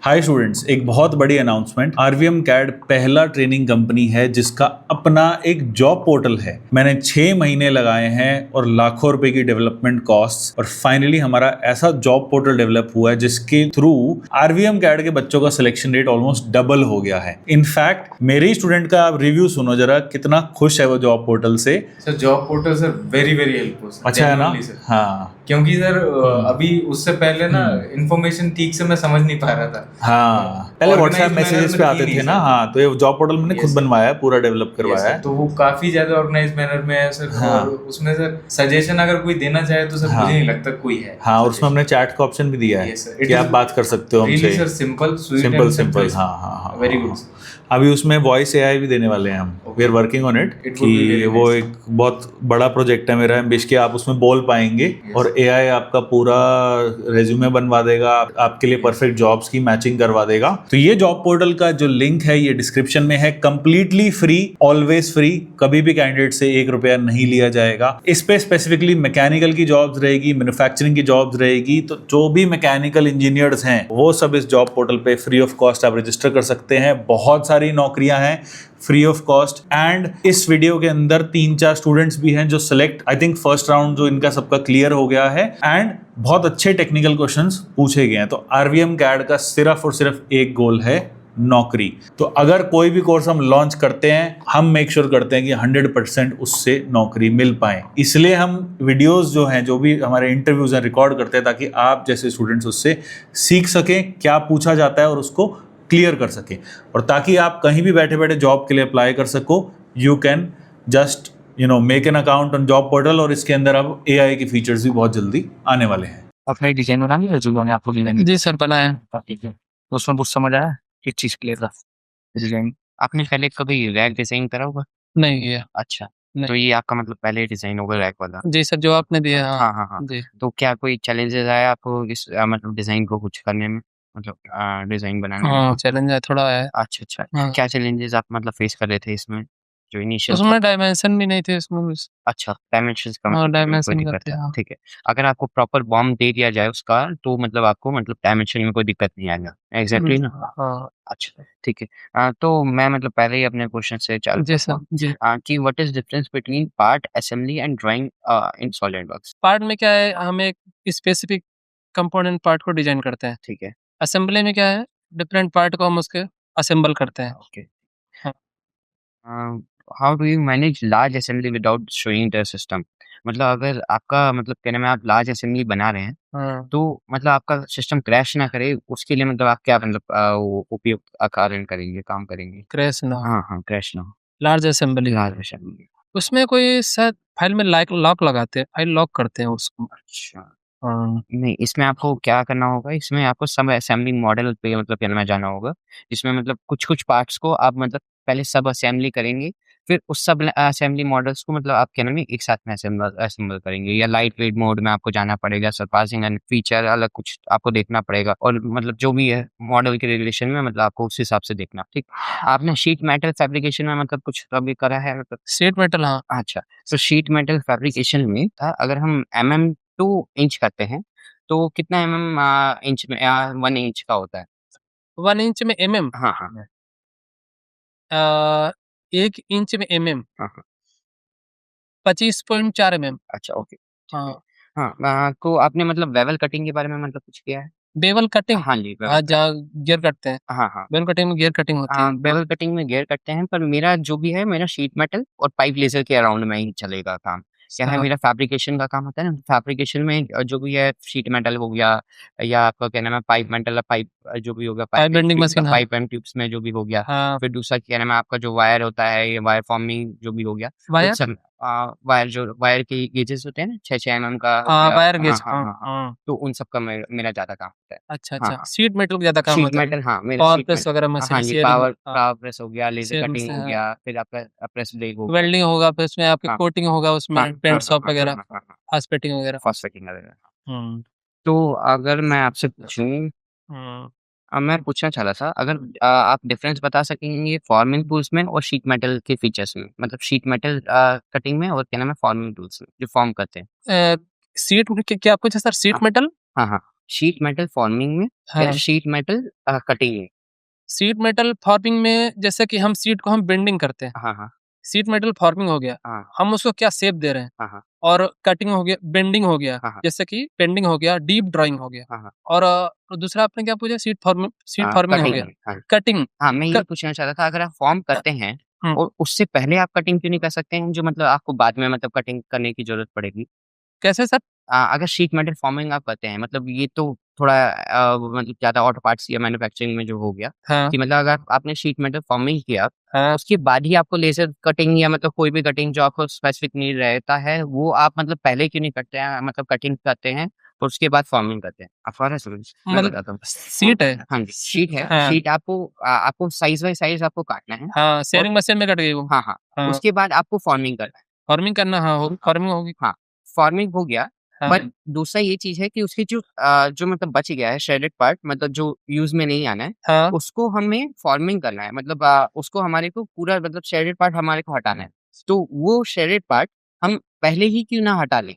Hi students, एक बहुत बड़ी अनाउंसमेंट। आरवीएम कैड पहला ट्रेनिंग कंपनी है जिसका अपना एक जॉब पोर्टल है। मैंने 6 महीने लगाए हैं और लाखों रुपए की डेवलपमेंट कॉस्ट, और फाइनली हमारा ऐसा जॉब पोर्टल डेवलप हुआ है जिसके थ्रू आरवीएम कैड के बच्चों का सिलेक्शन रेट ऑलमोस्ट डबल हो गया है। इनफैक्ट मेरे ही स्टूडेंट का आप रिव्यू सुनो जरा, कितना खुश है वो जॉब पोर्टल से। Sir job portal sir very very helpful. अच्छा है ना? सर हाँ क्योंकि सर अभी उससे पहले ना इन्फॉर्मेशन ठीक से मैं समझ नहीं पा रहा था। हाँ, पहले व्हाट्सएप Organized manner मैसेजेस में पे थी आते नहीं थे ना। सर। हाँ, तो ये जॉब पोर्टल मैंने Yes, खुद sir. बनवाया है, पूरा डेवलप Yes, करवाया sir. है। तो वो काफी ज्यादा ऑर्गेनाइज मैनर में है सर। हाँ। और उसमें सर सजेशन अगर कोई देना चाहे तो सर हाँ। मुझे नहीं लगता कोई है। हाँ, और उसमें हमने चैट का ऑप्शन भी दिया है Yes, sir. It कि is आप बात कर सकते हो हमसे। really sir simple, sweet simple and simple. simple. हाँ हाँ हाँ, Very हाँ, good, हाँ। sir. अभी उसमें वॉइस एआई भी देने वाले हैं हम। We are working on it It would be कि very वो nice. एक बहुत बड़ा प्रोजेक्ट है मेरा एम्बिश कि आप उसमें बोल पाएंगे और एआई आपका पूरा रेज्यूमे बनवा देगा, आपके लिए परफेक्ट जॉब्स की मैचिंग करवा देगा। तो ये जॉब पोर्टल का जो लिंक है ये डिस्क्रिप्शन में है। कंप्लीटली फ्री, ऑलवेज फ्री, कभी भी कैंडिडेट से 1 रुपया नहीं लिया जाएगा। इस पे स्पेसिफिकली मैकेनिकल की जॉब्स रहेगी, मैन्युफैक्चरिंग की जॉब्स रहेगी। तो जो भी मैकेनिकल इंजीनियर्स हैं वो सब इस जॉब पोर्टल पे फ्री ऑफ कॉस्ट आप रजिस्टर कर सकते हैं। बहुत सारी नौकरियां हैं फ्री ऑफ कॉस्ट। एंड इस वीडियो के अंदर 3-4 स्टूडेंट्स भी हैं जो select, I think first round जो इनका सबका क्लियर हो गया है, एंड बहुत अच्छे टेक्निकल क्वेश्चंस पूछे गए हैं। तो आरवीएम कैड का सिर्फ और सिर्फ एक गोल है, नौकरी। तो अगर कोई भी कोर्स हम लॉन्च करते हैं, हम मेक श्योर करते हैं कि 100% उससे नौकरी मिल पाए। इसलिए हम वीडियोस जो हैं, जो भी हमारे इंटरव्यूज हैं, रिकॉर्ड करते हैं ताकि आप जैसे स्टूडेंट्स उससे सीख सकें क्या पूछा जाता है और उसको क्लियर कर सके, और ताकि आप कहीं भी बैठे बैठे जॉब के लिए अप्लाई कर सको। You can just make an account on job portal, और इसके अंदर अब एआई के फीचर्स भी बहुत जल्दी आने वाले हैं। अपना डिजाइन बना लिया जो मैंने आपको डिजाइन जी सर बनाया। ठीक है, तो उसमें कुछ समझ आया, एक चीज क्लियर था डिजाइन। आपने पहले कभी रैक डिजाइन करा होगा? नहीं ये अच्छा, नहीं। तो ये आपका मतलब पहले डिजाइन होगा रैक वाला? जी सर जो आपने दिया। हाँ हाँ हाँ। जी तो क्या कोई चैलेंजेस आया आपको इस मतलब डिजाइन को कुछ करने में, मतलब डिजाइन बनाने में? हाँ चैलेंज है थोड़ा है। अच्छा अच्छा। हाँ। क्या चैलेंजेस आप मतलब फेस कर रहे थे इसमें जो इनिशियल? उसमें डायमेंशन भी नहीं थे इसमें बस। अच्छा, डायमेंशंस का हाँ, मतलब कोई डायमेंशन दिक्कत करते है, हैं, हाँ। ठीक है। अगर आपको प्रॉपर बॉम्ब दे दिया जाए उसका तो मतलब आपको मतलब डायमेंशन में कोई दिक्कत नहीं आएगा, एग्जैक्टली ना? हाँ अच्छा, ठीक है। तो मैं मतलब पहले ही अपने क्वेश्चन से चालू जी करता सर जी। हूँ कि what is difference between part assembly and drawing in SolidWorks? Part में क्या है, हम एक स्पेसिफिक कंपोनेंट पार्ट को डिजाइन करते हैं। ठीक है, असेंबली में क्या है, डिफरेंट पार्ट को हम उसके असेंबल करते हैं। ओके। हाँ। How do you manage large assembly without showing the system? मतलब अगर आपका मतलब कहने में आप लार्ज असेंबली बना रहे हैं हाँ तो मतलब आपका सिस्टम क्रैश ना करे उसके लिए मतलब आप क्या मतलब वो उपयुक्त कारण करेंगे, काम करेंगे? क्रैश ना। हाँ हाँ, क्रैश ना हो। Large assembly large assembly. उसमें कोई शायद फाइल में लॉक लगाते हैं, फाइल लॉक करते हैं उसको। अच्छा, हाँ नहीं इसमें आपको क्या करना होगा, इसमें आपको सब असेंबली मॉडल पे मतलब कहने में जाना होगा, जिसमें मतलब कुछ-कुछ पार्ट्स को आप मतलब पहले सब असेंबली करेंगे, फिर उस सब असेंबली मॉडल्स को मतलब आप क्या नाम है एक साथ में असेंबल असेंबल करेंगे, या लाइट वेट मोड में आपको जाना पड़ेगा, सरपासिंग एंड फीचर अलग कुछ आपको देखना पड़ेगा, और मतलब जो भी है मॉडल के रिलेशन में मतलब आपको उस हिसाब से देखना, ठीक? आपने शीट मेटल फैब्रिकेशन में मतलब कुछ कभी करा है मतलब? शीट मेटल हाँ। अच्छा, तो शीट मेटल फैब्रिकेशन में अगर हम 2 इंच करते हैं तो कितना इंच में 1 इंच का होता है? 1 इंच में mm। हाँ, हाँ। 1 इंच में mm हाँ, हाँ। 25.4 mm। अच्छा, ओके, ठीक है। हाँ हाँ, तो आपने मतलब बेवल कटिंग के बारे में मतलब कुछ किया है? Bevel cutting. हाँ जी, बेवल हाँ कटिंग। जहाँ गियर कटते हैं, हाँ, हाँ। बेवल कटिंग में गियर कटिंग होती है। बेवल कटिंग में गियर कटते हैं, पर मेरा जो भी है मेरा शीट मेटल और पाइप लेज़र के अराउंड में ही चलेगा काम। क्या है हाँ। मेरा फैब्रिकेशन का काम होता है ना, फैब्रिकेशन में जो भी है शीट मेटल हो गया या आपका क्या नाम है पाइप मेटल पाइप जो भी होगा पाइप बेंडिंग मशीन हाँ। पाइप एंड ट्यूब्स में जो भी हो गया। हाँ फिर दूसरा क्या नाम है आपका जो वायर होता है, ये वायर फॉर्मिंग जो भी हो गया। वायर। उस सब वायर के गेजेस होते हैं ना 6-6 एमएम का हो हाँ गया। वायर हाँ, गेज हाँ, हाँ हाँ, हाँ। हाँ। तो उन सब का मेरा ज़्यादा काम होता है। अच्छा हाँ, अच्छा, हाँ। शीट मेटल का ज्यादा काम शीट होता है। मेटल हाँ, मेरा पावर शीट प्रेस मेटल। वगैरह हाँ मशीन जी, शेयरिंग पावर हाँ। पावर प्रेस हो गया, लेज़र शेयरिंग कटिंग से हो हाँ। गया, फिर आपका प्रेस ब्रेक हो गया। वेल्डिंग होगा, फिर उसमें आपकी हाँ। कोटिंग होगा, हाँ, उसमें हाँ, पेंट हाँ, शॉप हाँ, वगैरह, हाँ, हाँ, हाँ। फास्ट फिटिंग वगैरह। फर्स्ट सेकंड वगैरह। हम्म तो अगर मैं आपसे पूछूँ, हम्म। मैं पूछना चाह रहा था अगर आप डिफरेंस बता सकेंगे फॉर्मिंग टूल्स में और शीट मेटल के फीचर्स में, मतलब शीट मेटल कटिंग में और क्या नाम है फॉर्मिंग टूल्स में जो फॉर्म करते हैं? सीट क्या पूछा सर, सीट मेटल? हाँ, हाँ। शीट मेटल फॉर्मिंग में या हाँ शीट मेटल कटिंग में? शीट मेटल फॉर्मिंग में जैसे कि हम शीट को हम बेंडिंग करते हैं, हाँ, हाँ, शीट मेटल फॉर्मिंग हो गया, हाँ, हम उसको क्या शेप दे रहे हैं, हाँ, हाँ, और कटिंग हो गया, बेंडिंग हो गया, हाँ, हाँ, जैसे कि बेंडिंग हो गया, डीप ड्राइंग हो गया, हाँ, हाँ, और दूसरा आपने क्या पूछा, शीट फॉर्मिंग हो कटिंग गया, में, हाँ। कटिंग। हाँ, मैं ये क- पूछना चाह रहा था, अगर आप फॉर्म करते हैं हम्म, और उससे पहले आप कटिंग क्यों नहीं कर सकते हैं, जो मतलब आपको बाद में मतलब कटिंग करने की ज़रूरत पड़ेगी? कैसे सर? अगर शीट मेटल फॉर्मिंग आप करते हैं, मतलब ये तो थोड़ा मतलब ज़्यादा ऑटो पार्ट्स या मैन्युफैक्चरिंग में जो हो गया हाँ कि मतलब अगर आपने शीट मेटल फॉर्मिंग किया, हाँ उसके बाद ही आपको लेज़र कटिंग या मतलब कोई भी कटिंग जो आपको स्पेसिफिक नीड रहता है, वो आप मतलब पहले क्यों नहीं करते हैं? मतलब कटिंग करते हैं और उसके बाद फॉर्मिंग करते हैं। आप फॉर समझ मैं मतलब बताता हूँ। सीट है। हाँ जी, शीट है। हाँ शीट आपको साइज़ बाय साइज़ आपको काटना है हाँ और शेयरिंग मशीन में कट गई वो। हाँ, हाँ। हाँ उसके बाद आपको फॉर्मिंग करना है। फॉर्मिंग करना, हाँ फॉर्मिंग होगी। हाँ, फॉर्मिंग हो गया, हाँ बट दूसरा ये चीज़ है कि उसकी जो मतलब बच गया है श्रेडेड पार्ट, मतलब जो यूज़ में नहीं आना है, हाँ उसको हमें फॉर्मिंग करना है। मतलब उसको हमारे को पूरा मतलब श्रेडेड पार्ट हमारे को हटाना है। तो वो श्रेडेड पार्ट हम पहले ही क्यों ना हटा लें?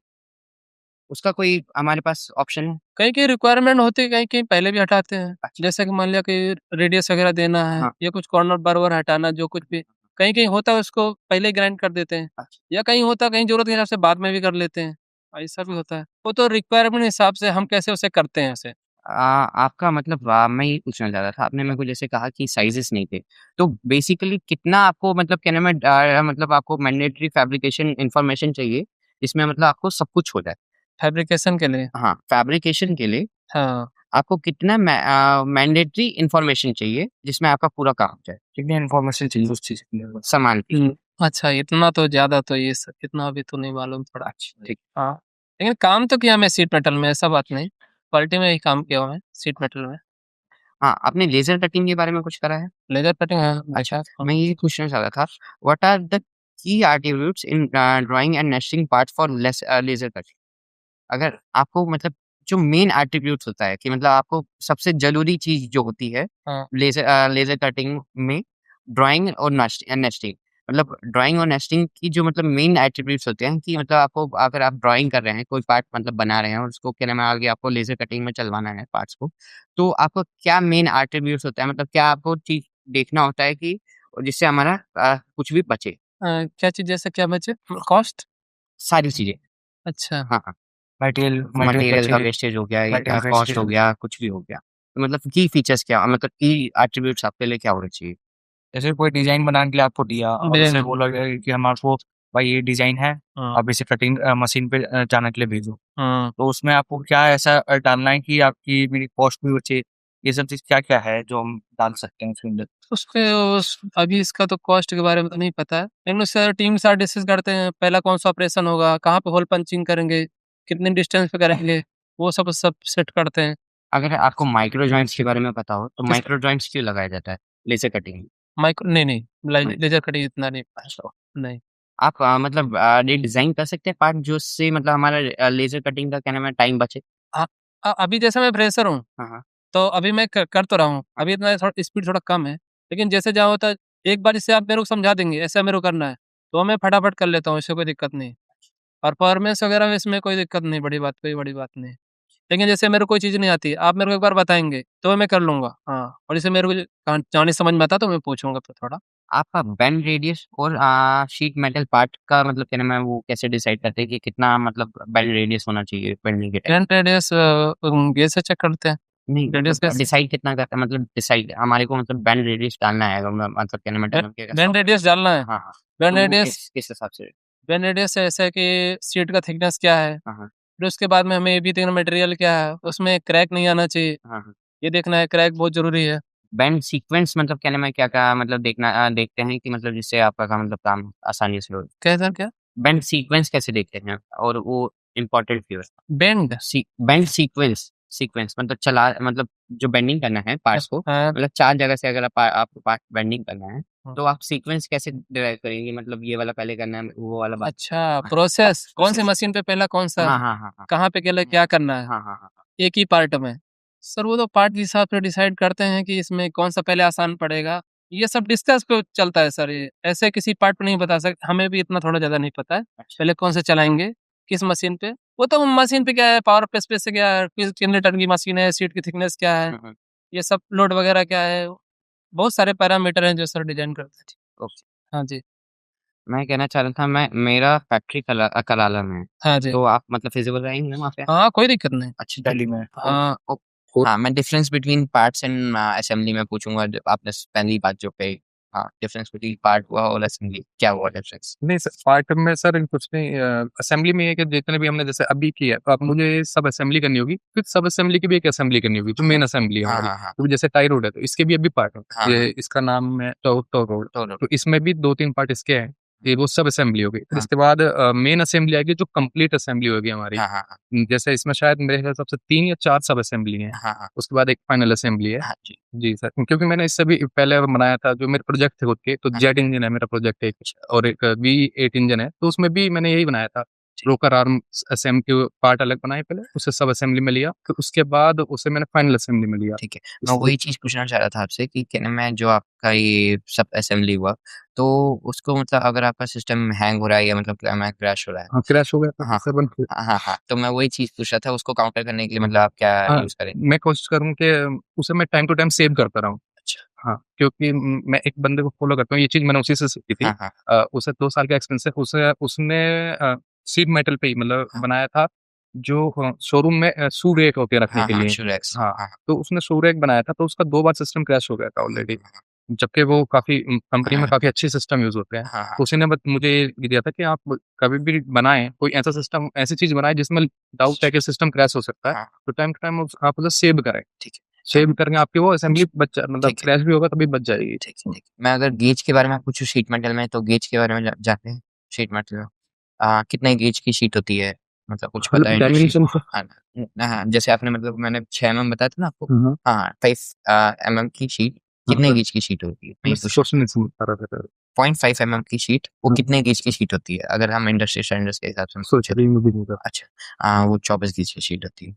उसका कोई हमारे पास ऑप्शन है? कहीं कहीं रिक्वायरमेंट होती है, कहीं कहीं पहले भी हटाते हैं। अच्छा, जैसे कि मान लिया कि रेडियस वगैरह देना है, हाँ, या कुछ कॉर्नर बार बार हटाना, जो कुछ भी कहीं कहीं होता है उसको पहले ही ग्राइंड कर देते हैं, अच्छा। या कहीं होता है कहीं जरूरत के हिसाब से बाद में भी कर लेते हैं। ऐसा भी होता है, वो तो रिक्वायरमेंट हिसाब से हम कैसे उसे करते हैं ऐसे। आपका मतलब मैं ये पूछना चाह रहा था, आपने मेरे को जैसे कहा कि साइज़ेस नहीं थे, तो बेसिकली कितना आपको मतलब क्या नाम है मतलब आपको मैंडेटरी फैब्रिकेशन इन्फॉर्मेशन चाहिए, जिसमें मतलब आपको सब कुछ हो जाए? फैब्रिकेशन के लिए। हाँ, फैब्रिकेशन के लिए हाँ आपको कितना मैंडेटरी इन्फॉर्मेशन चाहिए, जिसमें आपका पूरा काम हो जाए? कितनी इन्फॉर्मेशन चाहिए उस चीज़ के लिए? सामान की। अच्छा, इतना तो ज्यादा तो ये इतना अभी तो नहीं मालूम थोड़ा। अच्छा, ठीक। हाँ लेकिन काम तो किया मैं सीट मेटल में, ऐसा बात नहीं, क्वालिटी में ही काम किया हुआ है सीट मेटल में। हाँ, आपने लेज़र कटिंग के बारे में कुछ करा है? लेजर कटिंग है अच्छा, देखा। मैं ये पूछना चाह रहा था, what are the key attributes in drawing and nesting parts for laser cutting? अगर आपको मतलब जो मेन एट्रीब्यूट्स होता है कि मतलब आपको सबसे ज़रूरी चीज़ जो होती है हाँ लेज़र कटिंग में ड्राइंग और नेस्टिंग, मतलब ड्राइंग और नेस्टिंग की जो मतलब मेन एट्रीब्यूट्स होते हैं कि मतलब आपको अगर आप ड्राइंग कर रहे हैं, कोई पार्ट मतलब बना रहे हैं और उसको क्या नाम है आगे आपको लेज़र कटिंग में चलवाना है पार्ट्स को, तो आपको क्या मेन एट्रीब्यूट्स होता है? मतलब क्या आपको चीज़ देखना होता है कि जिससे हमारा कुछ भी बचे? क्या चीज जैसे क्या बचे, कॉस्ट। सारी चीज़ें। अच्छा हाँ, हाँ। मटेरियल मटेरियल का मटेरियल वेस्टेज हो गया या मटेरियल कॉस्ट वेस्टेज हो गया, कुछ भी हो गया। तो मतलब की फीचर्स क्या मतलब की एट्रिब्यूट्स आपके लिए क्या होने चाहिए? जैसे कोई डिज़ाइन बनाने के लिए आपको दिया और डिजाइन। उससे बोला गया कि हम आपको भाई ये डिज़ाइन है, हाँ अब इसे कटिंग मशीन पे जाने के लिए भेजो। हाँ तो उसमें आपको क्या ऐसा डालना है कि आपकी मेरी कॉस्ट भी बचे? ये सब चीज़ क्या-क्या है जो हम डाल सकते हैं उसके अंदर? अभी इसका तो कॉस्ट के बारे में तो नहीं पता है, लेकिन उससे टीम के साथ डिस्कस करते हैं पहला कौन सा ऑपरेशन होगा, कहाँ पे होल पंचिंग करेंगे, कितने डिस्टेंस पे करेंगे, वो सब सेट करते हैं। अगर आपको माइक्रो जॉइंट्स के बारे में पता हो, तो किस माइक्रो जॉइंट्स क्यों लगाया जाता है लेज़र कटिंग में? माइक्रो, नहीं नहीं नहीं, लेजर कटिंग इतना नहीं पता। अच्छा। नहीं। आप मतलब ये डिज़ाइन कर सकते हैं पार्ट जो उससे मतलब हमारा लेज़र कटिंग का क्या नाम है टाइम बचे? अभी जैसे मैं फ्रेशर हूँ, हाँ, हाँ। तो अभी मैं कर तो रहा हूँ, अभी इतना थोड़ा स्पीड थोड़ा कम है, लेकिन जैसे जहाँ होता है, एक बार इससे आप मेरे को समझा देंगे ऐसा मेरे को करना है, तो मैं फटाफट कर लेता हूँ, इससे कोई दिक्कत नहीं। और परफॉर्मेंस वगैरह में इसमें कोई दिक्कत नहीं, कोई बड़ी बात नहीं। लेकिन जैसे मेरे को कोई चीज़ नहीं आती, आप मेरे को एक बार बताएँगे, तो मैं कर लूँगा। हाँ, और जैसे मेरे को कहानी समझ में आता तो मैं पूछूँगा फिर थोड़ा। आपका बेंड रेडियस और शीट मेटल पार्ट का मतलब क्या नाम है वो कैसे डिसाइड करते हैं कि कितना मतलब बेंड रेडियस होना चाहिए बेंडिंग के टाइम? करंट रेडियस ये से चेक करते हैं। नहीं, रेडियस मतलब कैसे? डिसाइड कितना करता है मतलब डिसाइड हमारे को मतलब बैंड रेडियस डालना है मतलब क्या नाम है क्या बैंड रेडियस डालना है। हाँ, हाँ। बैंड तो वो रेडियस किस हिसाब से? बैंड रेडियस ऐसा है कि शीट का थिकनेस क्या है, हाँ, हाँ। फिर उसके बाद में हमें ये भी देखना मटेरियल क्या है, उसमें क्रैक नहीं आना चाहिए, हाँ, हाँ। ये देखना है, क्रैक बहुत ज़रूरी है। बैंड सीक्वेंस मतलब क्या नाम है क्या-क्या मतलब देखते हैं कि मतलब जिससे आपका मतलब काम आसानी से हो? क्या सर क्या? बैंड सीक्वेंस कैसे देखते हैं और वो इम्पोर्टेंट क्यों है? बैंड? बैंड सीक्वेंस सीक्वेंस मतलब चला मतलब जो बेंडिंग करना है पार्ट्स को हाँ, मतलब 4 जगह से अगर आपको पार्ट बेंडिंग करना है, हाँ। तो आप सीक्वेंस कैसे डिराइव करेंगे? मतलब ये वाला पहले करना है, वो वाला बाद अच्छा, प्रोसेस कौन सी मशीन पे पहला कौन सा, हाँ, हाँ, हाँ, हाँ। कहाँ पे क्या करना है, हाँ, हाँ, हाँ। एक ही पार्ट में। सर वो तो पार्ट के हिसाब से डिसाइड करते हैं कि इसमें कौन सा पहले आसान पड़ेगा, ये सब डिस्कस पे चलता है सर, ये ऐसे किसी पार्ट पे नहीं बता सकते, हमें भी इतना थोड़ा ज़्यादा नहीं पता है, अच्छा। पहले कौन से चलाएँगे, किस मशीन पे, वो तो मशीन पे क्या है, पावर प्रेस पे से क्या है, कितने टन की मशीन है, सीट की थिकनेस क्या है, ये सब लोड वगैरह क्या है, बहुत सारे पैरामीटर हैं जो सर डिजाइन करते हैं। ओके। हाँ जी। मैं कहना चाह रहा था, मेरा फैक्ट्री कराला में है, हाँ जी। तो आप मतलब फिजिबल रहेंगे ना वहाँ पे? हाँ, कोई दिक्कत नहीं। अच्छा, दिल्ली में हाँ। हाँ, मैं difference between parts and assembly में पूछूंगा। आपने पहली बात जो कही, हाँ, डिफरेंस बिटवीन पार्ट हुआ और असेंबली, क्या हुआ डिफरेंस? नहीं सर, पार्ट में सर कुछ नहीं, असेंबली में ये कि जितने भी हमने जैसे अभी किया तो आप मुझे सब असेंबली करनी होगी, फिर सब असेंबली की भी एक असेंबली करनी होगी जो मेन असेंबली है हाँ हमारी। हाँ हाँ तो जैसे टाई रोड है तो इसके भी अभी पार्ट है, हाँ ये इसका नाम है टो रोड, तो तो इसमें भी 2-3 पार्ट इसके हैं, ये वो सब असेंबली होगी। फिर हाँ इसके बाद मेन असेंबली आएगी जो कंप्लीट असेंबली होगी हमारी। हाँ हाँ जैसे इसमें शायद मेरे हिसाब से 3 या 4 सब असेंबली है, हाँ हाँ उसके बाद एक फाइनल असेंबली है। हाँ जी। जी सर, क्योंकि मैंने इससे भी पहले बनाया था जो मेरे प्रोजेक्ट थे खुद के, तो हाँ। जेट इंजन है मेरा प्रोजेक्ट एक, और एक V8 इंजन है, तो उसमें भी मैंने यही बनाया था। रोकर आर्म असेंबली पार्ट अलग बनाए पहले, उसे सब असेंबली में लिया, फिर उसके बाद उसे मैंने फाइनल असेंबली में लिया। ठीक है, मैं वही चीज़ पूछना चाह रहा था आपसे कि क्या नाम है, जो आपका ये सब असेंबली हुआ, तो उसको मतलब अगर आपका सिस्टम हैंग हो रहा है या मतलब क्या मैं क्रैश हो रहा है, हाँ, क्रैश हो गया था हाँ 7 हाँ, तो मैं वही चीज़ पूछ रहा था, उसको काउंटर करने के लिए मतलब आप क्या हाँ, यूज़ करेंगे? मैं कोशिश करूँ कि उसे मैं टाइम टू टाइम सेव करता रहूँ। अच्छा। हाँ, क्योंकि मैं एक बंदे को फ़ॉलो करता हूँ, ये चीज़ मैंने उसी से सीखी थी। हाँ हाँ उसे 2 साल का एक्सपीरियंस है, उसने शीट मेटल पे ही मतलब हाँ बनाया था, जो शोरूम में शू रैक होते हैं रखने हाँ के हाँ, लिए। शूरेक्स, हाँ, हाँ तो उसने शू रैक बनाया था, तो उसका 2 बार सिस्टम क्रैश हो गया था ऑलरेडी। जबकि वो काफ़ी कंपनी में हाँ काफ़ी अच्छे सिस्टम यूज़ होते हैं। हाँ हाँ तो उसी ने मुझे ये दिया था कि आप कभी भी बनाएँ, कोई ऐसा सिस्टम, ऐसी चीज़ बनाएँ जिसमें डाउट है कि सिस्टम क्रैश हो सकता है, हाँ, तो टाइम टू टाइम आप उसे सेव करें। ठीक है। सेव करके आपकी वो असेंबली मतलब ठीक है। क्रैश भी होगा तभी बच जाएगी। ठीक है, ठीक है। मैं अगर गेज के बारे में पूछूँ शीट मेटल में, तो गेज के बारे में जानते हैं? शीट मेटल में कितने गेज की शीट होती है? मतलब कुछ पता मतलब है? डायमेंशन से हाँ, हाँ, जैसे आपने मतलब मैंने 6 mm बताया था ना आपको? हाँ, हाँ, 5 mm की शीट कितने गेज की शीट होती है? मैं ये बस पूछ क्वेश्चन नहीं समझ पा रहा था। 0.5 mm की शीट, वो हाँ, कितने गेज की शीट होती है? अगर हम इंडस्ट्री स्टैंडर्ड्स के हिसाब से हम सोच पूछे रही तो? मुझे नहीं पता। अच्छा, वो 24 गेज की शीट होती है।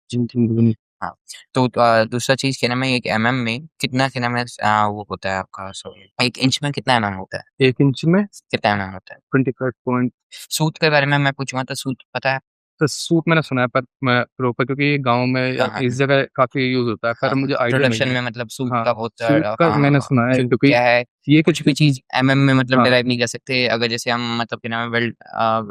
जी। हाँ, तो दूसरा चीज़ क्या नाम है, 1 mm में कितना क्या नाम है, वो होता है आपका, सॉरी, 1 इंच में कितना mm होता है? 1 इंच में कितना mm होता है? 25 पॉइंट। सूत के बारे में मैं पूछूँगा तो सूत पता है? तो सूट मैंने सुना है, पर मैं प्रॉपर, क्योंकि गाँव में या हाँ, हाँ, इस जगह काफ़ी यूज़ होता है, पर हाँ, मुझे आइडिया नहीं प्रोडक्शन है। में मतलब सूत हाँ, का होता है, सूट का मैंने सुना है, क्योंकि क्योंकि क्या है, ये कुछ भी चीज़ mm में मतलब हाँ, डिराइव नहीं कर सकते। अगर जैसे हम मतलब क्या नाम है,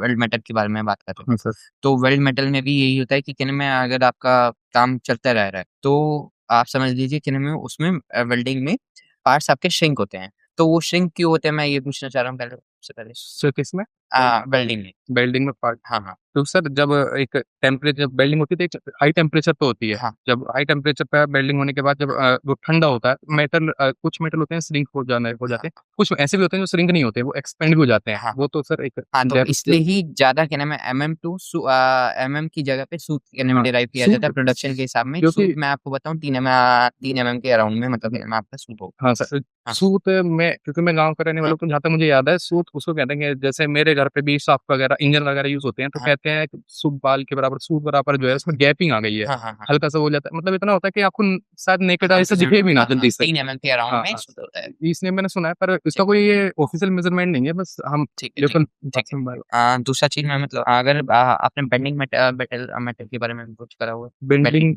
वेल्ड मेटल के बारे में बात कर रहे हैं, हाँ सर। तो वेल्ड मेटल में भी यही होता है कि क्या नाम है, अगर आपका काम चलता रह रहा है, तो आप समझ लीजिए क्या नाम है, उसमें वेल्डिंग में पार्ट्स आपके श्रिंक होते हैं। तो वो श्रिंक क्यों होते हैं, मैं ये पूछना चाह रहा हूँ पहले, सबसे पहले। सर किसमें? वेल्डिंग में। वेल्डिंग में पार्ट, हाँ, हाँ, तो सर जब एक टेम्परेचर वेल्डिंग होती है तो एक हाई टेम्परेचर पे होती है। हाँ, जब हाई टेम्परेचर पे वेल्डिंग होने के बाद जब वो ठंडा होता है, मेटल कुछ मेटल होते हैं श्रिंक हो जाते हैं, कुछ ऐसे भी होते हैं जो श्रिंक नहीं होते, वो एक्सपेंड भी हो जाते हैं। हाँ। वो तो सर एक हाँ, तो डेप्थ, इसलिए ही ज़्यादा क्या नाम है, mm की जगह पे सूत क्या नाम है हाँ, डिराइव किया सूट, जाता है प्रोडक्शन के हिसाब में। क्योंकि सूत मैं आपको बताऊँ 3 mm के अराउंड में मतलब क्या नाम है, आपका सूत होगा। हाँ सर, हाँ, सूत में, क्योंकि मैं गाँव का रहने वाला हाँ, हूँ, तो जहाँ तक मुझे याद है सूत उसको कहते हैं कि जैसे मेरे घर पे भी शाफ्ट वगैरह, इंजन वगैरह यूज़ होते हैं, तो हाँ, कहते हैं कि सूत बाल के बराबर, सूत बराबर जो है उसमें गैपिंग आ गई है। हाँ, हाँ, हाँ, हल्का-सा हो जाता है, मतलब इतना होता है कि आपको शायद नेकेड हाँ, आई से दिखे भी ना हाँ, हाँ, जल्दी से। 3 mm के अराउंड हाँ, में हाँ, सूत होता है। इसलिए मैंने सुना है, पर इसका ठीक कोई ये ऑफ़िशियल मेज़रमेंट नहीं है, बस हम ठीक है, ठीक लोकल है, बात ठीक से बात। है। दूसरा चीज़ मैं मतलब अगर आपने बेंडिंग मेटल के बारे में कुछ करा हुआ है? Bending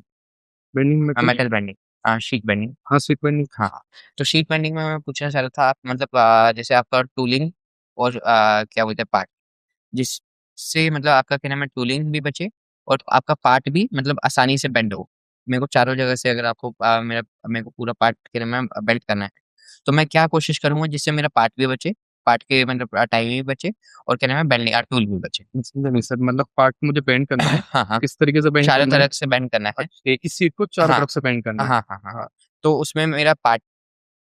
bending metal, metal bending, sheet bending. हाँ, सीट बेंडिंग। हाँ, हाँ। तो शीट बेंडिंग में मैं पूछना चाह रहा था, आप मतलब जैसे आपका टूलिंग और क्या बोलते हैं, पार्ट, जिससे मतलब आपका क्या नाम है, टूलिंग भी बचे और आपका पार्ट भी मतलब आसानी से बेंड हो। मेरे को चारों जगह से अगर आपको मेरे को पूरा पार्ट क्या नाम है बेंड करना है, तो मैं क्या कोशिश करूँगा जिससे मेरा पार्ट भी बचे, पार्ट के मतलब टाइम भी बचे और क्या नाम है बेंडिंग टूल भी बचे। समझा नहीं सर, मतलब पार्ट मुझे बेंड करना है, हाँ, हाँ। किस तरीके से बेंड चारों करना है? तरफ से बेंड करना है। अच्छा, एक ही सीट को चारों हाँ, तरफ से बेंड करना हाँ, है। हाँ, हाँ, हाँ। हाँ, तो उसमें मेरा पार्ट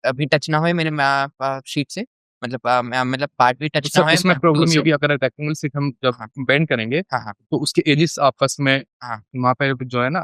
अभी टच ना होए मेरे शीट से, मतलब मतलब पार्ट भी तो टच ना सर होए उसमें टूल प्रॉब्लम ये से। होगी, अगर रेक्टेंगल सीट हम जब हाँ, बेंड करेंगे, हाँ, हाँ, तो उसके एजेस आपस में हाँ। वहाँ पे जो है ना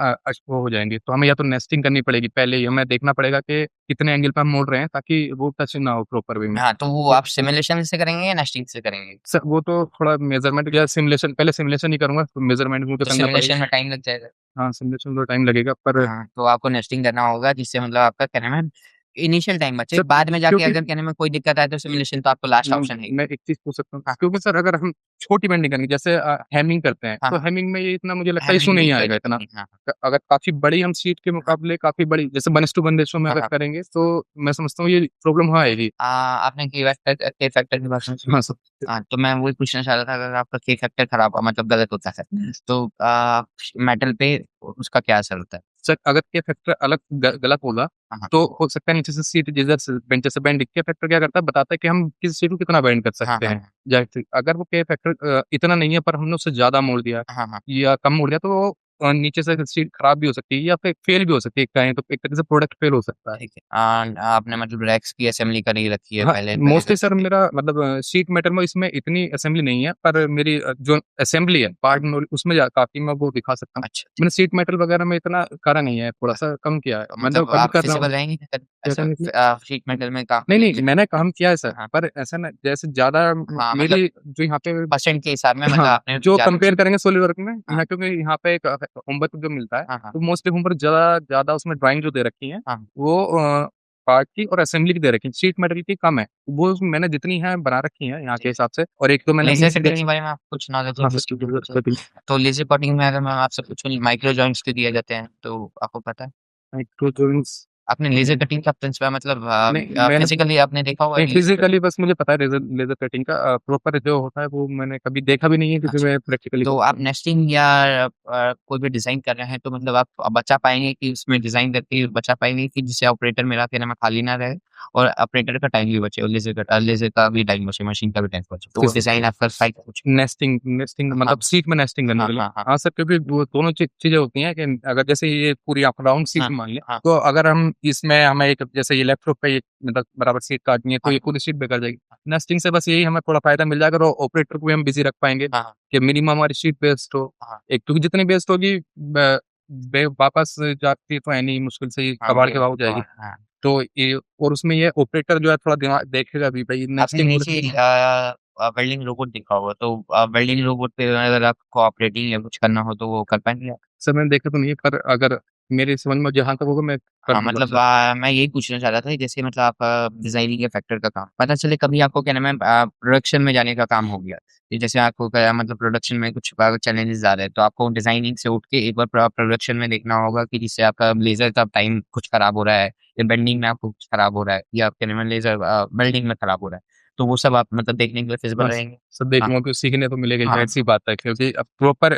वो हो जाएँगे। तो हमें या तो नेस्टिंग करनी पड़ेगी, पहले ही हमें देखना पड़ेगा कि कितने एंगल पे हम मोड़ रहे हैं, ताकि वो टच ना हो प्रॉपर वे में। हाँ, तो वो और आप सिमुलेशन से करेंगे या नेस्टिंग से करेंगे? सर वो तो थोड़ा मेज़रमेंट या सिमुलेशन, पहले सिमुलेशन ही करूँगा, तो मेज़रमेंट मुझे तो करना पड़ेगा। सिमुलेशन में टाइम लग जाएगा। हाँ, सिमुलेशन में तो टाइम लगेगा, पर हाँ, तो आपको नेस्टिंग करना होगा जिससे मतलब आपका क्या नाम है इनिशियल टाइम बचे, सर, बाद में जाके क्योंकि अगर कहने में कोई दिक्कत आए तो सिमुलेशन तो आपको लास्ट ऑप्शन है। मैं एक चीज़ पूछ सकता हूँ? हाँ। क्योंकि सर अगर हम छोटी बेंडिंग करेंगे जैसे हेमिंग करते हैं, हाँ, तो हाँ। हेमिंग में ये इतना मुझे लगता है इश्यू हैमिंग नहीं की कोई आएगा दिक्कत इतना। नहीं, हाँ। अगर काफ़ी बड़ी हम शीट के मुकाबले काफ़ी बड़ी जैसे 1:1 रेशियो में हाँ, अगर हाँ। करेंगे तो मैं समझता हूँ ये प्रॉब्लम आएगी। आपने के फैक्टर की बात सुनी? हाँ सर। हाँ, तो मैं वही पूछना चाह रहा था, अगर आपका के फैक्टर खराब मतलब गलत होता है, तो मेटल पे उसका क्या असर होता है? सर अगर के फैक्टर अलग गलत होगा, हाँ, हाँ। तो हो सकता है नीचे से सीट जिधर से बेंच से बेंड के फैक्टर क्या करता है बताता है कि हम किस सीट को कितना बेंड कर हाँ, सकते हाँ, हैं। हाँ। जैसे अगर वो के फैक्टर इतना नहीं है पर हमने उससे ज़्यादा मोड़ दिया हाँ, हाँ। या कम मोड़ दिया तो वो नीचे से सीट खराब भी हो सकती है या फिर फेल भी हो सकती है कहें तो एक तरह से प्रोडक्ट फेल हो सकता है। ठीक है। आपने मतलब रैक्स की असेंबली करी रखी है हाँ, पहले मोस्टली सर करके? मेरा मतलब शीट मेटल में इसमें इतनी असेंबली नहीं है पर मेरी जो असेंबली है पार्ट में उसमें काफ़ी मैं वो दिखा सकता हूँ। अच्छा, मैंने शीट मेटल वगैरह में इतना करा नहीं है, थोड़ा-सा कम किया है। मतलब मतलब अभी आप कर रहा हूँ। फिजिबल रहेंगे क्या ऐसा करने के लिए? शीट मेटल में काम नहीं, नहीं, मैंने काम किया है सर, हाँ, पर ऐसा ना जैसे ज़्यादा हाँ, मतलब मेरी जो यहाँ पे परसेंट के हिसाब में मतलब हाँ, आपने जो ज़्यादा कंपेयर करेंगे सॉलिड वर्क में हाँ, यहाँ क्योंकि यहाँ पे एक होमवर्क जो मिलता है, हाँ, हाँ, तो मोस्टली होमवर्क ज़्यादा उसमें ड्राइंग जो दे रखी है, हाँ। वो पार्ट की और असेंबली की दे रखी है, शीट मेटल की कम है। वो मैंने जितनी है बना रखी है यहाँ के हिसाब से और एक तो मैंने लेज़र अभी कटिंग के बारे में आपको कुछ नॉलेज हाँ, है? सर तो लेज़र कटिंग में अगर मैं आपसे पूछूँ माइक्रो जॉइंट्स क्यों दिए जाते हैं, तो आपको पता है? माइक्रो जॉइंट्स आपने लेज़र कटिंग का प्रिंसिपल मतलब नहीं, मैंने फिज़िकली आपने देखा होगा नहीं, कि फिज़िकली बस मुझे पता है लेज़र लेज़र कटिंग का प्रॉपर जो होता है वो मैंने कभी देखा भी नहीं है क्योंकि अच्छा, मैं प्रैक्टिकली तो करता आप हूँ। नेस्टिंग या कोई भी डिज़ाइन कर रहे हैं तो मतलब आप बचा पाएँगे कि उसमें डिज़ाइन करके बचा पाएँगे कि जिससे ऑपरेटर मेरा कहने में खाली ना रहे और ऑपरेटर का टाइम भी बचे और लेज़र का भी टाइम बचे, मशीन का भी टाइम बचे। तो वो फिज़ डिज़ाइन आप कर पाएँ कुछ? नेस्टिंग हाँ, मतलब सीट में नेस्टिंग करने हाँ, के लिए। हाँ, हाँ, हाँ सर, क्योंकि वो दोनों चीज़ें होती हैं कि अगर जैसे ये पूरी आप राउंड सीट हाँ, मान लें, हाँ, तो अगर हम इसमें हमें एक जैसे ये लैपटॉप पे एक मतलब बराबर सीट काटनी है, तो हाँ, ये पूरी सीट बेकार जाएगी। नेस्टिंग से बस यही हमें थोड़ा फ़ायदा मिल जाएगा और ऑपरेटर को भी हम बिज़ी रख पाएँगे हाँ, कि मिनिमम हमारी सीट वेस्ट हो। हाँ, एक क्योंकि जितनी वेस्ट होगी ब बे वापस जाती तो है नहीं, मुश्किल से ही हाँ, कबाड़ वही के भाव जाएगी। हाँ। तो ये और उसमें ये ऑपरेटर जो है थोड़ा दिमाग देखेगा भी भई आपने नेस्टिंग हो नीचे रही है। वेल्डिंग रोबोट देखा होगा, तो वेल्डिंग रोबोट पे अगर आपको ऑपरेटिंग या कुछ करना हो तो वो कर पाएँगे आप? सर मैंने देखा तो नहीं है पर अगर मेरी समझ में जहाँ तक होगा मैं कर हाँ, दूँगा मतलब सर। मैं यही पूछना चाह रहा था कि जैसे मतलब आप डिज़ाइनिंग या फैक्टर का काम पता चले कभी आपको क्या नाम है प्रोडक्शन में जाने का काम हो गया। कि जैसे आपको क्या मतलब प्रोडक्शन में कुछ चैलेंजेस आ रहे हैं, तो आपको डिज़ाइनिंग से उठ के एक बार प्रोडक्शन में देखना होगा कि जिससे आपका लेज़र का टाइम कुछ खराब हो रहा है या बेंडिंग में आपको कुछ खराब हो रहा है या क्या नाम है लेज़र वेल्डिंग में खराब हो रहा है। तो वो सब आप मतलब देखने के लिए फिज़िबल बस रहेंगे? सब हाँ, देखूँगा कुछ सीखने तो मिलेगा, हाँ, ज़ाहिर-सी बात है क्योंकि अब प्रॉपर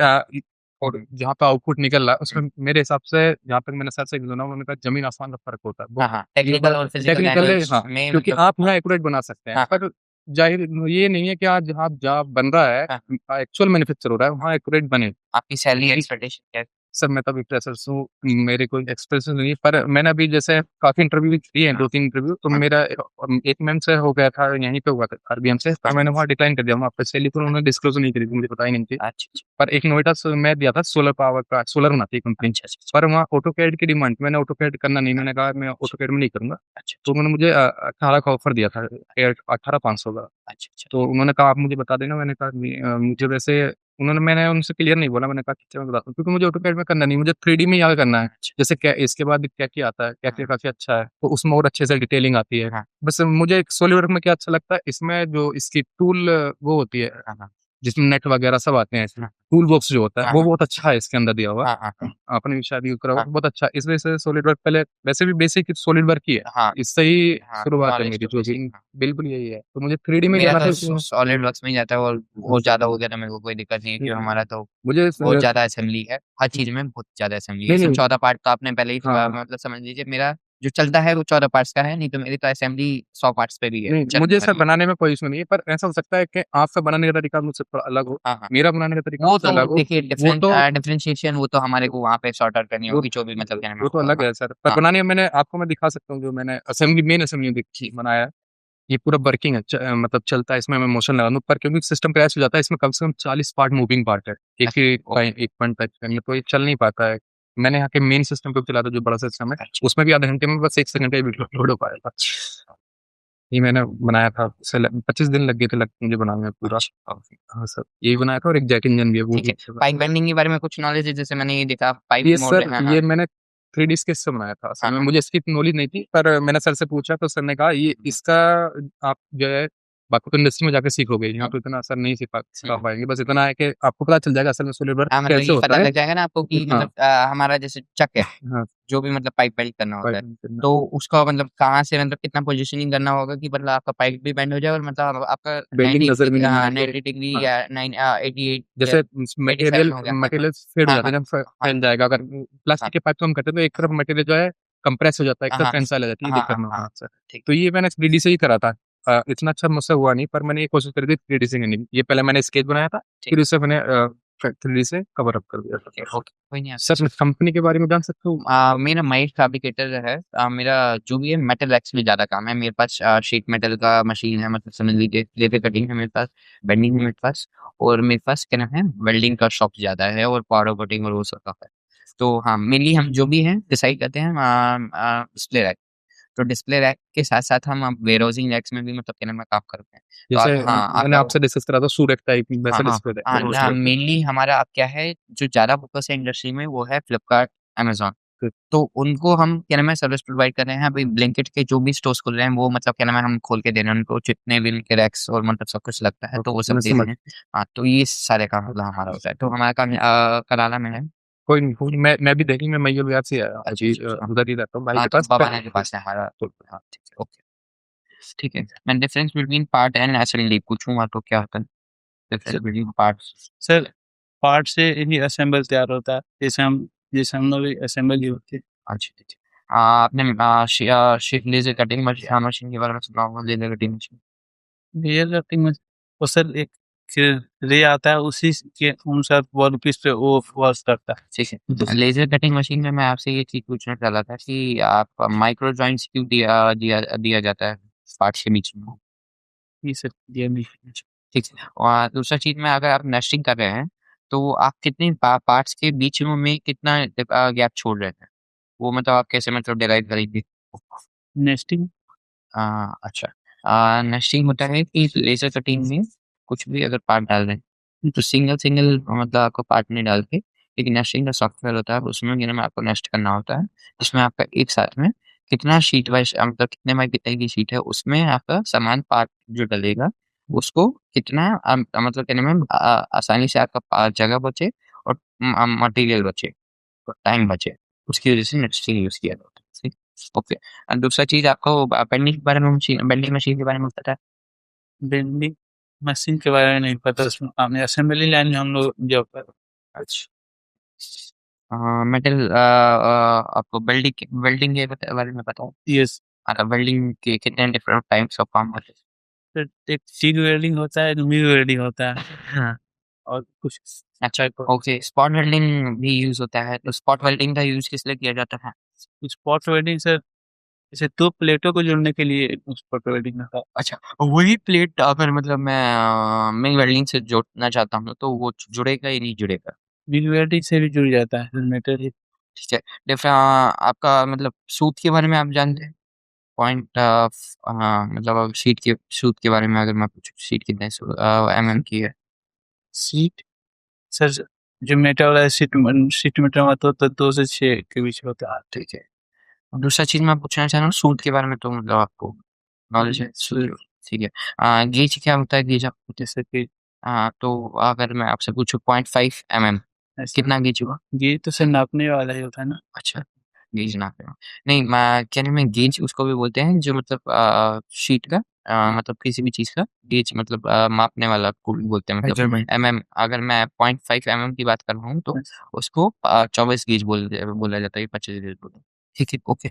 और जहाँ पे आउटपुट निकल रहा है उसमें मेरे हिसाब से जहाँ तक मैंने सर से सुना उन्होंने कहा ज़मीन-आसमान का फ़र्क होता है। वो हाँ, हाँ, टेक्निकल और फिज़िकल टेक्निकल लैंग्वेज हाँ, में क्योंकि मतलब आप यहाँ एक्यूरेट बना सकते हैं हाँ, पर ज़ाहिर ये नहीं है कि आज जहाँ बन रहा है हाँ, एक्चुअल मैन्युफैक्चर हो रहा है वहाँ एक्यूरेट बने। आपकी सैलरी एक्सपेक्टेशन क्या है? सर मैं तो अभी फ्रेशर्स हूँ, मेरे कोई एक्सपीरियंस नहीं है, पर मैंने अभी जैसे काफ़ी इंटरव्यू भी दिए हैं, हाँ, 2-3 इंटरव्यू, तो हाँ, मेरा 1 मंथ से हो गया था, यहीं पे हुआ था आरबीएम से, पर हाँ, मैंने वहाँ डिक्लाइन कर दिया, वहाँ पे सैलरी तो उन्होंने डिस्क्लोज़ नहीं करी थी, मुझे पता ही नहीं थी। अच्छा, अच्छा, पर एक नोएडा से मैं दिया था सोलर पावर का, सोलर बनाती है कंपनी, अच्छा, अच्छा, पर वहाँ ऑटोकैड की डिमांड थी, मैंने ऑटोकैड करना नहीं, मैंने कहा मैं अच्छा, ऑटोकैड में नहीं करूँगा, अच्छा, तो उन्होंने मुझे 18 का ऑफर दिया था, 18,500 का। अच्छा, अच्छा, तो उन्होंने कहा आप मुझे बता देना, मैंने कहा मुझे वैसे मैंने उनसे क्लियर नहीं बोला, मैंने कहा ठीक है मैं बताता हूँ, क्योंकि मुझे ऑटोकैड में करना नहीं, मुझे 3D में ही आगे करना है। जैसे क्या इसके बाद क्या आता है, क्या काफ़ी अच्छा है, तो उसमें और अच्छे से डिटेलिंग आती है। हाँ, बस मुझे सॉलिडवर्क में क्या अच्छा लगता है, इसमें जो इसकी टूल वो होती है, हाँ, हाँ, जिसमें नेट वगैरह सब आते हैं इसमें, हाँ, टूल बॉक्स जो होता है, हाँ, वो हाँ, बहुत अच्छा है इसके अंदर दिया हुआ। हाँ, हाँ, हाँ, आपने भी शायद यूज़ करा हाँ, होगा, बहुत अच्छा है। इस वजह से सॉलिडवर्क पहले वैसे भी बेसिक सॉलिडवर्क ही है, हाँ, इससे ही हाँ, शुरुआत है नॉलेज मेरी तो जो बेसिक भी हाँ। बिल्कुल यही है। तो मुझे 3D में मेरा जाना तो था इसलिए सॉलिड वर्क्स में ही जाता है और बहुत ज़्यादा हो गया तो मेरे को कोई दिक्कत नहीं है क्योंकि हमारा तो मुझे बहुत ज़्यादा असेंबली है, हर चीज़ में बहुत ज़्यादा असेंबली है। नहीं, जैसे नहीं 14 पार्ट तो आपने पहले ही हाँ। मतलब समझ लीजिए मेरा जो चलता है वो 14 पार्ट्स का है, नहीं तो मेरी तो असेंबली 100 पार्ट्स पे भी है, नहीं, चलने मुझे सर वाली है। बनाने में कोई इश्यू नहीं है, पर ऐसा हो सकता है कि आपका बनाने का तरीका मुझसे थोड़ा अलग हो, हाँ, हाँ। मेरा बनाने का तरीका वो मुझसे तो अलग हो, देखिए वो तो डिफरेंशिएशन वो तो हमारे को वहाँ पे सॉर्ट आउट करनी वो होगी जो भी मतलब कहने में वो तो होगा। अलग हाँ, है सर। पर हाँ, बनाने में मैं दिखा सकता हूँ जो मैंने मेन असेंबली देखी बनाया है, ये पूरा वर्किंग है मतलब चलता है इसमें मैं मोशन लगा दूँ, पर क्योंकि सिस्टम क्रैश हो जाता है, इसमें कम से कम 40 पार्ट मूविंग पार्ट है, एक अच्छा, ही ओके, एक पॉइंट टच करने में, तो ये चल नहीं पाता है। मैंने यहाँ के मेन सिस्टम पे चलाया था जो बड़ा सिस्टम है, अच्छा, उसमें भी आधे घंटे में बस 1 सेकंड का ही लोड हो पाया था। ये मैंने बनाया था, 25 दिन लग गए थे मुझे बनाने में पूरा। अच्छा, ओके, हाँ सर, यही बनाया था और एक जैक इंजन भी है वो ठीक भी है। पाइप बेंडिंग के बारे में कुछ नॉलेज है? जैसे मैंने ये देखा पाइप ये मोड़ सर रहे हैं हाँ, ये मैंने 3D स्केच से बनाया था। असल हाँ, में हाँ। मुझे इसकी नॉलेज नहीं थी, पर मैंने सर से पूछा तो सर ने कहा ये इसका आप जो है बाकी तो इंडस्ट्री में जाके सीखोगे, यहाँ तो इतना असर नहीं सिखा पाएँगे। बस इतना है कि आपको पता चल जाएगा असल में सॉलिड वर्क हाँ, मतलब कैसे ये होता पता है। लग जाएगा ना आपको कि हाँ। मतलब हमारा जैसे चक है, हाँ, जो भी मतलब पाइप बेंड करना होता है, पाइपिंग करना। तो उसका मतलब कहाँ से मतलब कितना पोजीशनिंग करना होगा कि मतलब आपका पाइप भी बेंड हो जाए और मतलब आपका बेंडिंग 90 नज़र भी नहीं हाँ, आएगी। 90 डिग्री हाँ। या 88 जैसे या 87 मटेरियल हो गया। हाँ, हाँ। मटेरियल फेड हो हाँ, जाता है हाँ। जब फ हाँ, फैल जाएगा। अगर प्लास्टिक के पाइप को हम करते हैं तो एक तरफ मटेरियल जो है कंप्रेस हो जाता है, एक हाँ, तरफ हाँ। टेंसाइल आ जाती है, हाँ, दिक्कत हाँ, ना हो। हाँ। हाँ, सर। ठीक। तो ये मैंने 3D से ही करा था। इतना अच्छा मुझसे हुआ नहीं, पर मैंने ये कोशिश करी थी 3D से करने की। ये पहले मैंने स्केच बनाया था, ठीक। फिर उसे मैंने 3D से कवर अप कर दिया ओके, था। ओके, कोई नहीं। सर कंपनी के बारे में जान सकता हूँ? मेरा महेश फैब्रिकेटर है। मेरा जो भी है मेटल एक्स में ज़्यादा काम है। मेरे पास शीट मेटल का मशीन है, मतलब समझ लीजिए लेज़र कटिंग है मेरे पास, बेंडिंग है मेरे पास, और मेरे पास क्या नाम है वेल्डिंग का शॉप ज़्यादा है और पाउडर कोटिंग और वो सब का है। तो हाँ, मेनली हम जो भी हैं डिसाइड करते हैं डिस्प्ले रैक। तो डिस्प्ले रैक के साथ-साथ हम वेयरहाउसिंग रैक्स में भी मतलब क्या नाम है काम करते हैं। तो जैसे हाँ, मैंने आपका आपसे डिस्कस करा था सूरज टाइप वैसा हाँ, डिस्प्ले हाँ, है। हाँ, मेनली हमारा अब क्या है जो ज़्यादा फोकस है इंडस्ट्री में वो है फ्लिपकार्ट, अमेज़न। ठीक। तो उनको हम क्या नाम है सर्विस प्रोवाइड कर रहे हैं। अभी ब्लिंकिट के जो भी स्टोर्स खुल रहे हैं वो मतलब क्या नाम है हम खोल के दे रहे हैं उनको, जितने भी उनके रैक्स और मतलब सब कुछ लगता है तो वो सब मैं दे रहे समझ हैं। हाँ, तो ये सारे काम मतलब हमारा होता है। तो हमारा काम कराला में है। कोई नहीं, मैं भी दिल्ली में मैयूर विहार से ही आया, अभी अच्छा। उधर ही रहता हूँ भाई हाँ, के तो पास। बाबा के पास है हमारा। तो हाँ, ठीक है, ओके। ठीक है। मैं difference between part and assembly पूछूँगा तो क्या होता है? Difference between parts. Sir part से ही असेंबल तैयार होता है, जैसे हम लोग असेंबल ही होती है। अच्छा, ठीक है। आपने शिफ्ट लेज़र कटिंग मशीन के बारे में सुना होगा, laser cutting machine. Real cutting में वो सर एक रे आता है, उसी के अनुसार वर्कपीस पे वो वर्क करता है। ठीक है। लेज़र कटिंग मशीन में मैं आपसे ये चीज़ पूछना चाह रहा था कि आप माइक्रो जॉइंट्स क्यों दिया जाता है पार्ट्स के बीच में? ये सर दिया नहीं। ठीक है। और दूसरा चीज़ में अगर आप नेस्टिंग कर रहे हैं, तो आप कितने पार्ट्स के बीच में कितना गैप छोड़ रहे हैं? वो मतलब आप कैसे मतलब डिराइव करेंगे? नेस्टिंग अच्छा। नेस्टिंग होता है कि लेज़र कटिंग में कुछ भी अगर पार्ट डाल रहे हैं, तो सिंगल-सिंगल मतलब आपको पार्ट नहीं डाल के एक नेस्टिंग का सॉफ्टवेयर होता है, उसमें क्या नाम है आपको नेस्ट करना होता है। जिसमें आपका एक साथ में कितना शीट वाइज़ मतलब कितने बाय कितने की शीट है, उसमें आपका समान पार्ट जो डलेगा, उसको कितना मतलब क्या नाम है आसानी से आपका जगह बचे और मटेरियल बचे और टाइम बचे। उसकी वज़ह से नेस्टिंग यूज़ किया जाता है। ठीक, ओके। दूसरा चीज़ आपको बेंडिंग के बारे में बेंडिंग मशीन के बारे में पता है? बेंडिंग मशीन के बारे में नहीं पता, उसमें हमने असेंबली लाइन में हम लोग जॉब कर। अच्छा। मेटल आपको वेल्डिंग के बारे में पता है? यस वेल्डिंग के कितने डिफरेंट टाइप्स ऑफ काम होते हैं? सर, एक टिग वेल्डिंग होता है, मिग वेल्डिंग होता है हाँ। और कुछ अच्छा, ओके। स्पॉट वेल्डिंग भी यूज़ होता है, तो स्पॉट वेल्डिंग का यूज़ किस लिए किया जाता है? स्पॉट वेल्डिंग सर, जैसे दो प्लेटों को जोड़ने के लिए स्पॉट वेल्डिंग होता है। अच्छा, वही प्लेट अगर मतलब मैं मिग वेल्डिंग से जोड़ना चाहता हूँ, तो वो जुड़ेगा या नहीं जुड़ेगा? मिग वेल्डिंग से भी जुड़ जाता है मेटल ही। ठीक है। आपका मतलब सूत के बारे में आप जानते हैं? पॉइंट ऑफ मतलब अब शीट के सूत के बारे में अगर मैं पूछूँ, शीट कितने एमएम की है? सीट सर, जो मेटल वाला है, सीट मेटल वाला तो 2 से 6 के बीच होता है। ठीक है। और दूसरा चीज़ मैं पूछना चाह रहा हूँ सूत के बारे में, तो मतलब आपको नॉलेज है सूत के बारे में? ठीक है। गेज क्या होता है गेज आपको? जैसे कि तो अगर मैं आपसे पूछूँ 0.5 एमएम ऐसा कितना गेज हुआ? ये तो सर नापने वाला ही होता है ना। अच्छा, गेज नापने वाला। नहीं, मैं कहने में गेज उसको भी बोलते हैं जो मतलब शीट का मतलब किसी भी चीज़ का गेज मतलब मापने वाला को भी बोलते हैं, मतलब एमएम। अगर मैं 0.5 एमएम की बात कर रहा हूँ तो उसको 24 गेज बोला जाता है, 25 गेज बोलते हैं। ठीक है, ओके।